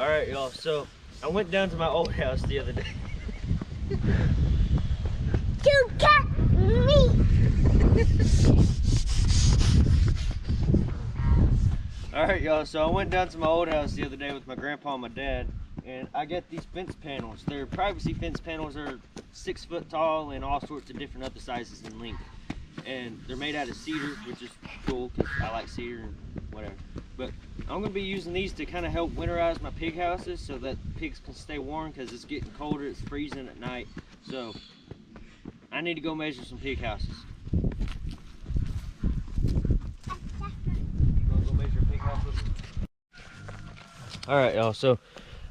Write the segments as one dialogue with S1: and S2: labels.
S1: All right, y'all. So I went down to my old house the other day.
S2: You got me.
S1: All right, y'all. So I went down to my old house the other day with my grandpa and my dad, and I got these fence panels. They're privacy fence panels. They're 6 foot tall and all sorts of different other sizes and length. And they're made out of cedar, which is cool because I like cedar and whatever. But I'm gonna be using these to kind of help winterize my pig houses so that pigs can stay warm because it's getting colder, it's freezing at night. So I need to go measure some pig houses. You gonna go measure a pig house with me? All right, y'all. So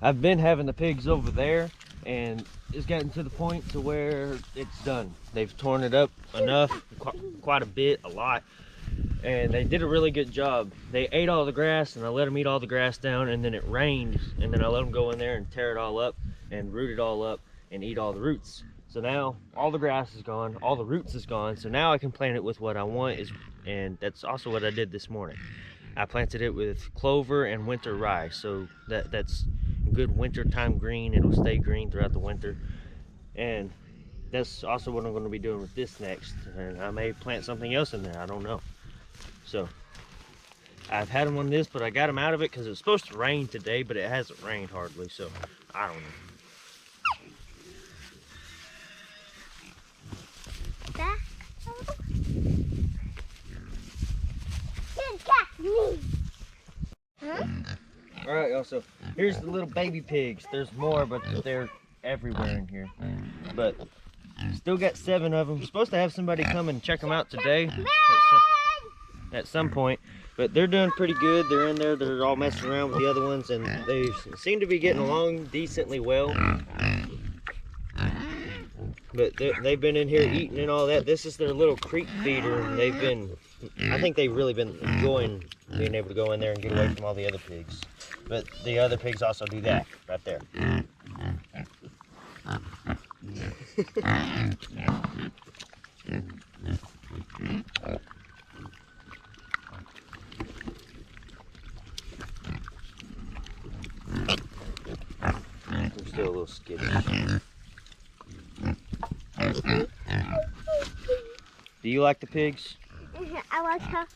S1: I've been having the pigs over there, and it's gotten to the point to where it's done. They've torn it up enough, quite a bit, a lot, and they did a really good job. They ate all the grass, and I let them eat all the grass down, and then it rained, and then I let them go in there and tear it all up and root it all up and eat all the roots. So now all the grass is gone, all the roots is gone, so now I can plant it with what I want, and that's also what I did this morning. I planted it with clover and winter rye, so that's good wintertime green. It'll stay green throughout the winter, and that's also what I'm going to be doing with this next, and I may plant something else in there, I don't know. So I've had them on this, but I got them out of it because it was supposed to rain today, but it hasn't rained hardly, so I don't know.
S2: You got me. Huh?
S1: All right, y'all, so here's the little baby pigs. There's more, but they're everywhere in here. But still got 7 of them. Supposed to have somebody come and check them out today at some point. But they're doing pretty good. They're in there. They're all messing around with the other ones, and they seem to be getting along decently well. But they've been in here eating and all that. This is their little creek feeder, and they've been, I think they've really been enjoying being able to go in there and get away from all the other pigs. But the other pigs also do that right there. I'm still a little skittish. Do you like the pigs?
S2: I want her.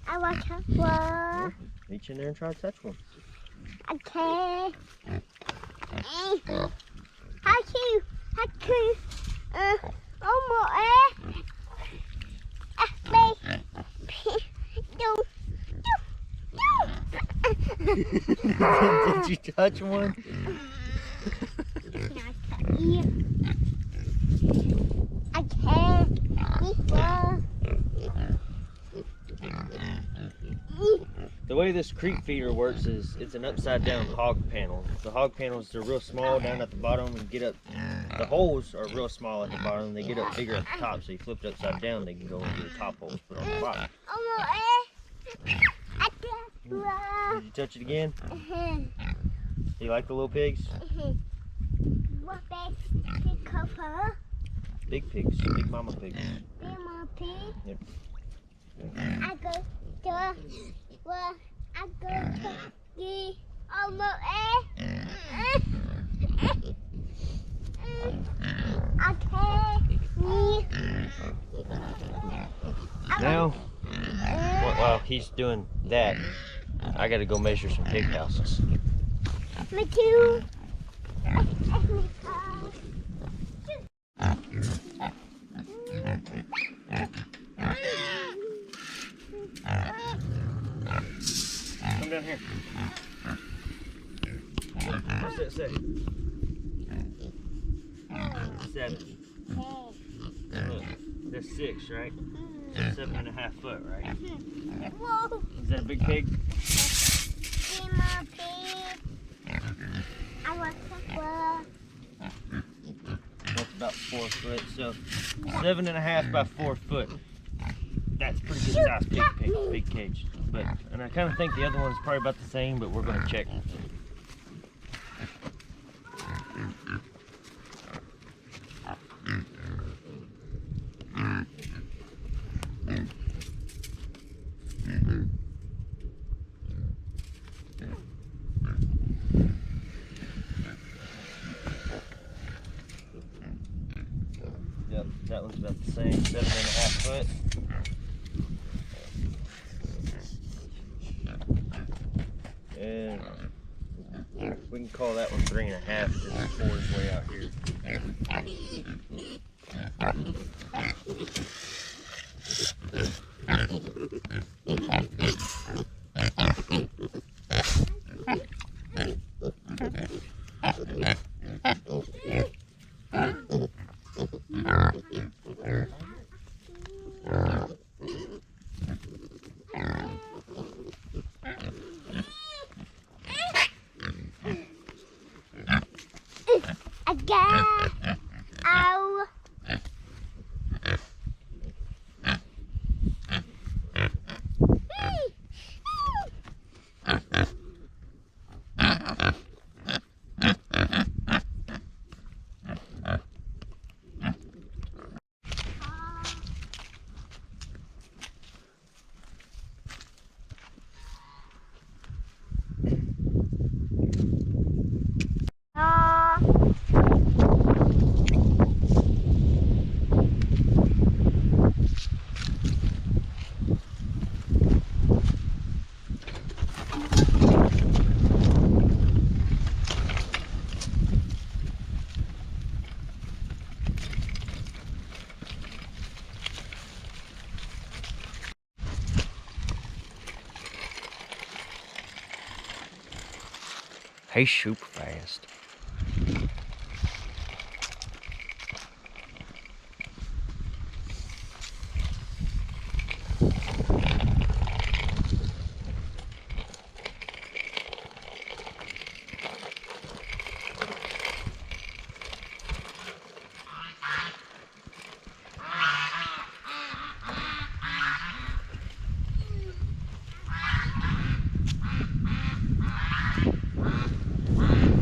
S2: I want her.
S1: Reach in there and try to touch one.
S2: Okay. Haku.
S1: Did you touch one? The way this creek feeder works is it's an upside down hog panel. The hog panels are real small down at the bottom and get up. The holes are real small at the bottom. They get up bigger at the top, so you flip it upside down, they can go into the top holes, put on the bottom. Did you touch it again? Do you like the little pigs?
S2: What big cover?
S1: Big pigs, big mama pigs.
S2: Big mama pig.
S1: Yep.
S2: I go to the
S1: Now, while he's doing that, I gotta go measure some pig houses.
S2: Me too.
S1: Come down here. What's that say? 7. Look, that's 6, right? So 7.5 foot, right?
S2: Whoa.
S1: Is that a big pig?
S2: Big mama pig. I want to.
S1: That's about 4 foot. So 7.5 by 4 foot. That's pretty good size big cage. But, and I kind of think the other one's probably about the same, but we're going to check. And we can call that one 3.5 because the 4 is way out here.
S2: I got ow.
S1: He's super fast.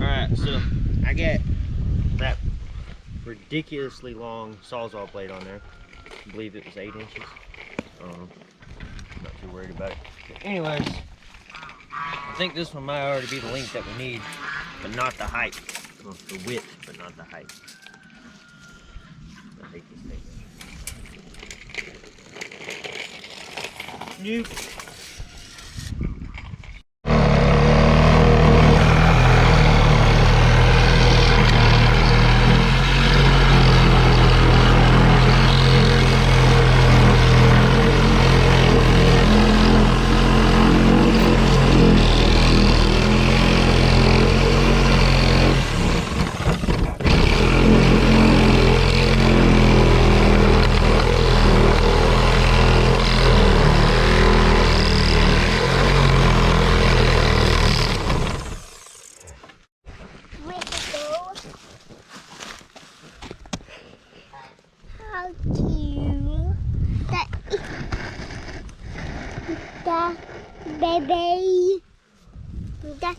S1: Alright, so I got that ridiculously long Sawzall blade on there. I believe it was 8 inches. Not too worried about it. But anyways, I think this one might already be the length that we need, but not the height. Well, the width, but not the height. I hate this thing. Nope.
S2: How cute. The baby. The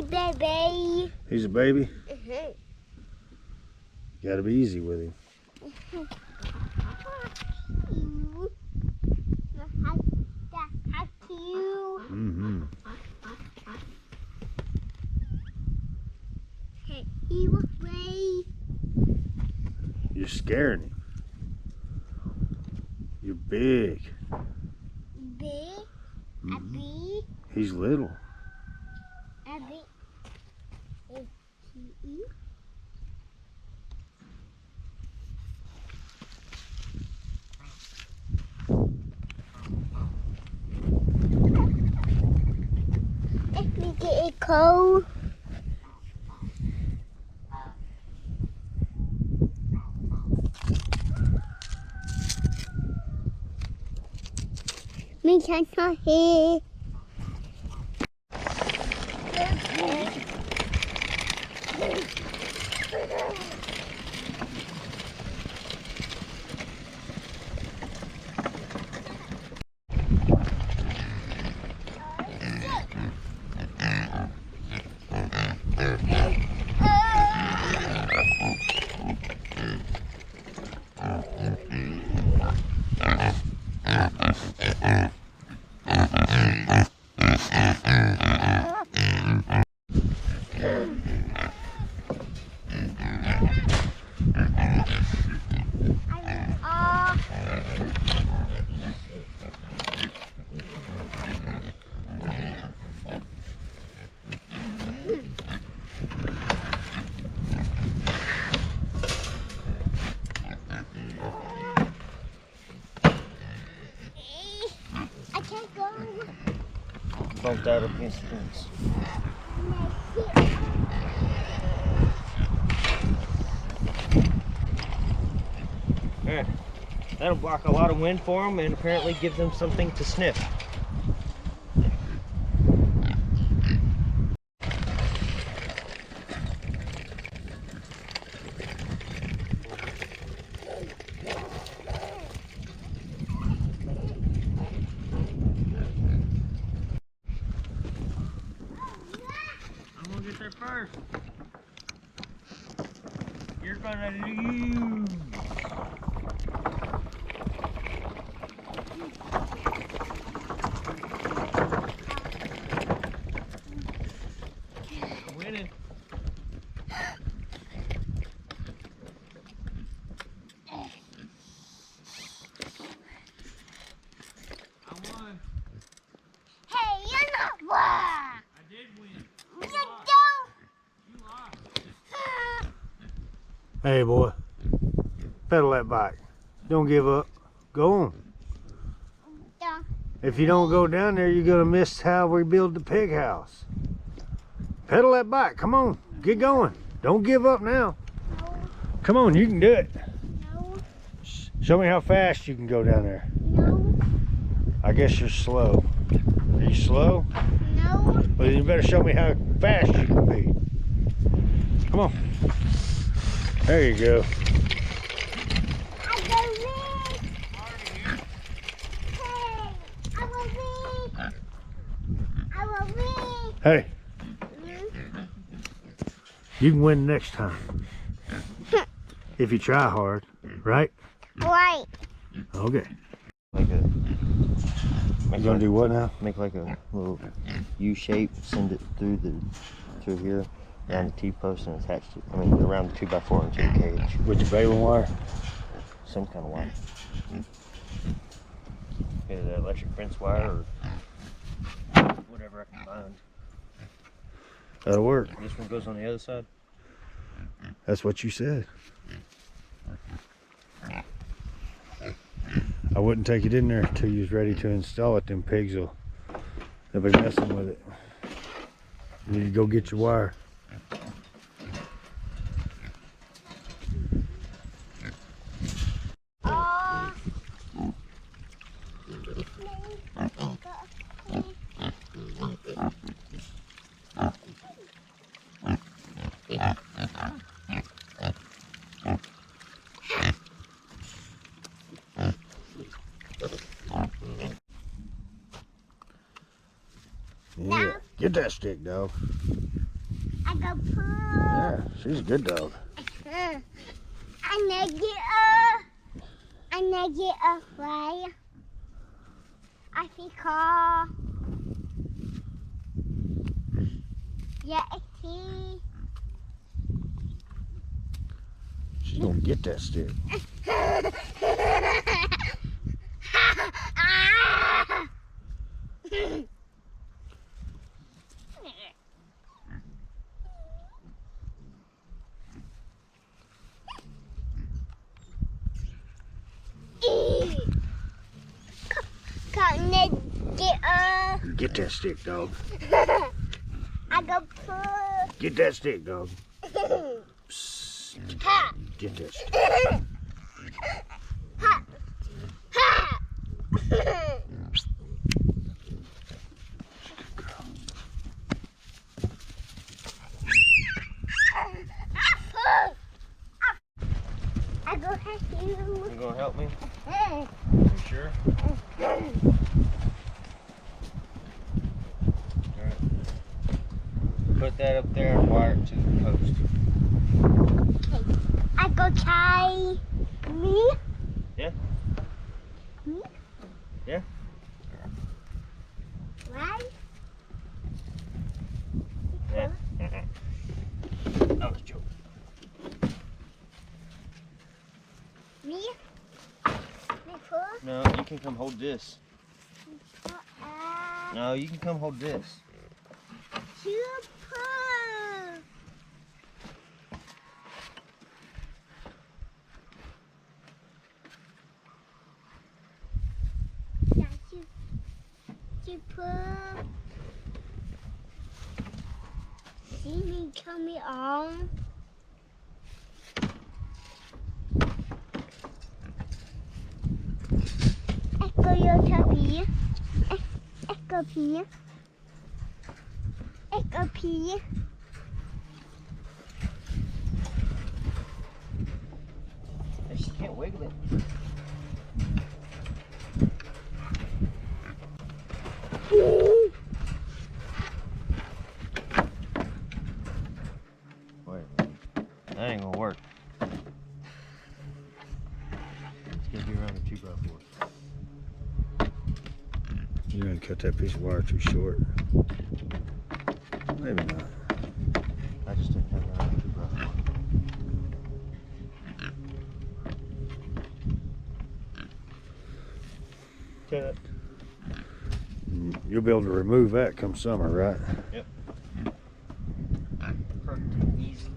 S2: baby.
S3: He's a baby?
S2: Mm-hmm.
S3: You gotta be easy with him.
S2: How cute.
S3: Mm-hmm.
S2: Hey, he was way.
S3: You're scaring him. You're big.
S2: Big. A
S3: Mhm.
S2: big.
S3: He's little.
S2: A big. Is he? If we get it cold. Me can't hear.
S1: bumped out up against the fence. Alright, that'll block a lot of wind for them and apparently give them something to sniff. I'm gonna get there first. You're gonna lose. I'm winning. I won.
S2: Hey, you're not one.
S1: I did win.
S2: You don't.
S1: You lost.
S3: Hey, boy. Pedal that bike. Don't give up. Go on.
S2: Don't.
S3: If you don't go down there, you're going to miss how we build the pig house. Pedal that bike. Come on. Get going. Don't give up now.
S2: No.
S3: Come on, you can do it.
S2: No.
S3: Show me how fast you can go down there.
S2: No.
S3: I guess you're slow. Are you slow?
S2: No.
S3: Well, you better show me how fast you can be. Come on. There you go.
S2: I will win. Hey, I will win. I will win.
S3: Hey, you can win next time. If you try hard, right?
S2: Right.
S3: Okay.
S1: Like a.
S3: You gonna do what now?
S1: Make like a little U shape, send it through here, around the T-post and attach it. I mean, around the 2x4 into the cage.
S3: With your baling wire?
S1: Some kind of wire. Either the electric fence wire or whatever I can find.
S3: That'll work.
S1: This one goes on the other side.
S3: That's what you said. I wouldn't take it in there until you was ready to install it. Them pigs they'll be messing with it. You need to go get your wire. Yeah. Get that stick, dog.
S2: I go poo.
S3: Yeah, she's a good dog.
S2: I get a fly. I see car. Yeah, I see.
S3: She's gonna get that stick. Get that stick, dog.
S2: I go poo.
S3: Get that stick, dog. Psst. Get that stick.
S2: I go help you.
S1: You gonna help me? You sure? Alright. Put that up there and wire it to the post.
S2: I go try me.
S1: Yeah?
S2: Me?
S1: Yeah.
S2: Right?
S1: Yeah. That was a joke.
S2: Me? Me poo?
S1: No, you can come hold this.
S2: Uh,
S1: No, you can come hold this.
S2: you poo. Yeah, you poo. see me coming on? Echo your puppy. Echo pee. Echo pee.
S1: She can't wiggle it. Wait a minute. That ain't gonna work. It's gonna be around the 2x4.
S3: You're gonna cut that piece of wire too short. Maybe not.
S1: I just didn't have it around the 2x4. Cut.
S3: You'll be able to remove that come summer, right?
S1: Pretty easy.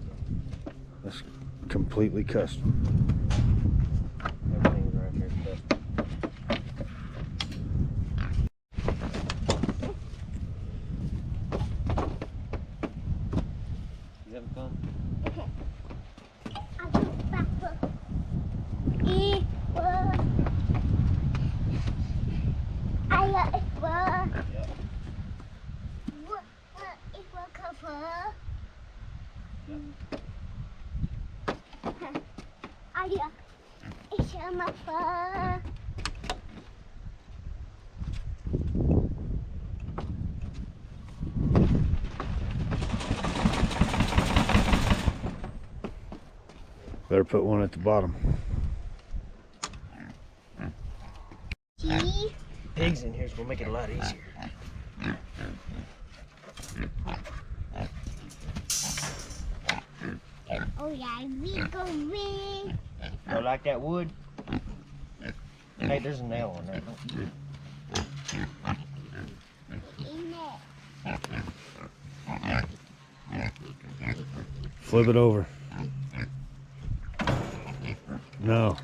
S3: That's completely custom.
S1: Everything's right here cut. You having fun?
S2: I'll go backward. Equal. I equal.
S1: Yep.
S2: What equal cover? It's my fur.
S3: Better put one at the bottom.
S2: See?
S1: Pigs in here's gonna make it a lot easier.
S2: Oh yeah, we go ring.
S1: You like that wood? Hey, there's a nail on that.
S2: In it.
S3: Flip it over. No,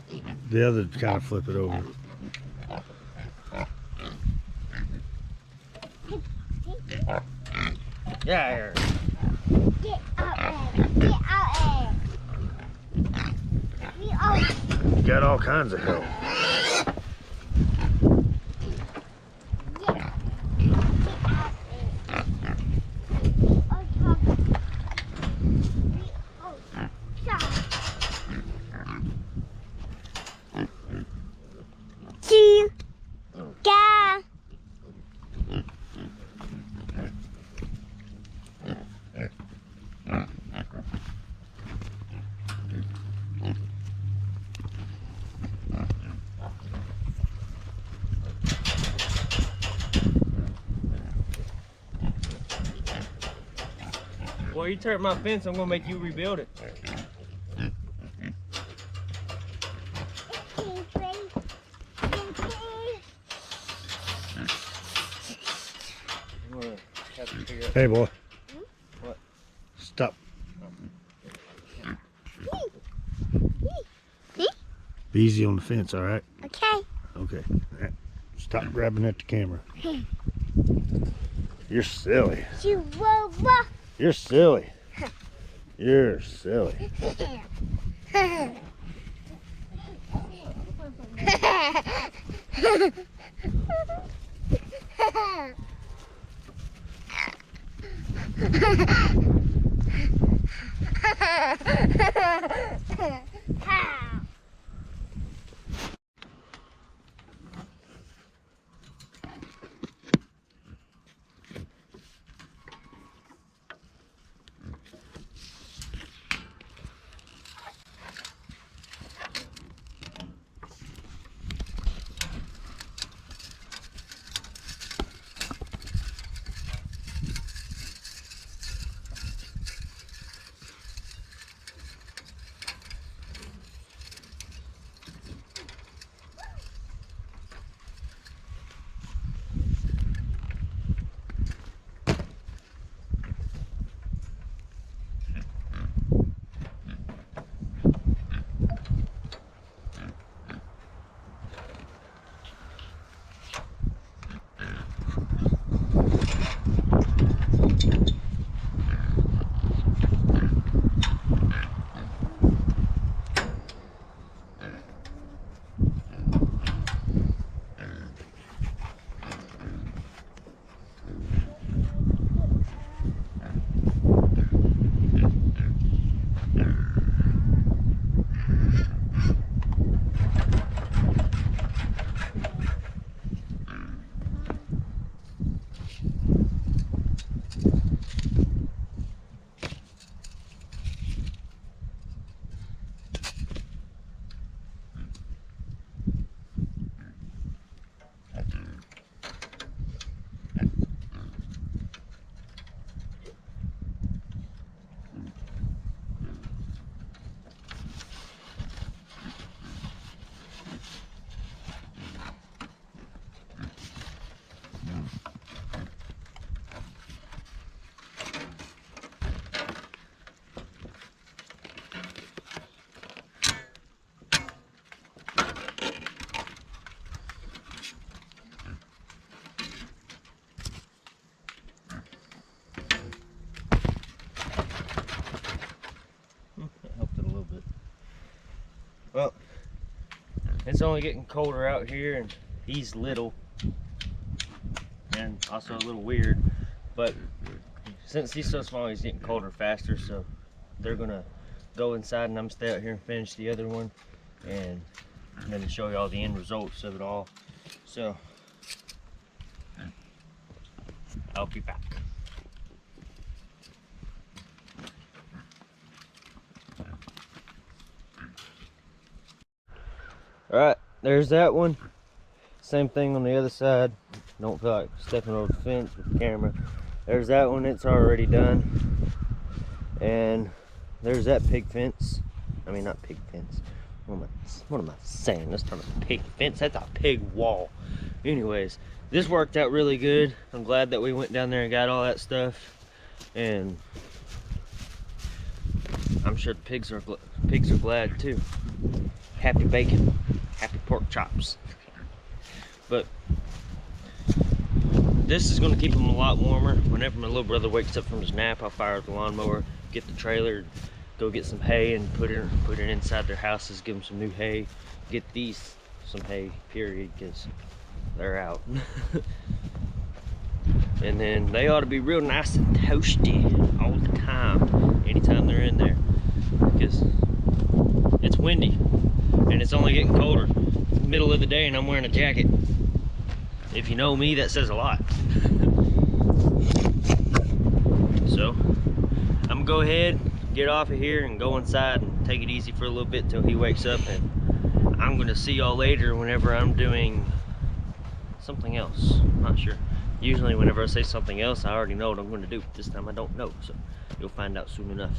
S3: the other kind of flip it over.
S1: Yeah, here.
S2: Get out there. Get out there. We all
S3: You got all kinds of help.
S2: get out there. We all talk. We all talk. See? Ga.
S1: Well, you tear my fence, I'm gonna make you rebuild it. I'm gonna have to figure out.
S3: Hey, boy.
S1: What?
S3: Stop. Be easy on the fence, all right?
S2: Okay.
S3: Okay. Stop grabbing at the camera. You're silly.
S2: Chihuahua.
S3: You're silly. You're silly.
S1: It's only getting colder out here, and he's little and also a little weird, but since he's so small, he's getting colder faster, so they're gonna go inside and I'm gonna stay out here and finish the other one and then show you all the end results of it all. So I'll be back. Alright, there's that one. Same thing on the other side. Don't feel like stepping over the fence with the camera. There's that one, it's already done. And there's that pig fence. I mean, not pig fence. What am I saying? That's not a pig fence, that's a pig wall. Anyways, this worked out really good. I'm glad that we went down there and got all that stuff. And I'm sure the pigs are glad too. Happy bacon, happy pork chops. But this is going to keep them a lot warmer. Whenever my little brother wakes up from his nap, I'll fire up the lawnmower, get the trailer, go get some hay and put it inside their houses, give them some new hay, get these some hay, period, because they're out. And then they ought to be real nice and toasty all the time, anytime they're in there, because it's windy and it's only getting colder. It's the middle of the day and I'm wearing a jacket. If you know me, that says a lot. So I'm gonna go ahead, get off of here and go inside and take it easy for a little bit till he wakes up, and I'm gonna see y'all later whenever I'm doing something else. I'm not sure. Usually whenever I say something else, I already know what I'm gonna do. This time I don't know, so you'll find out soon enough.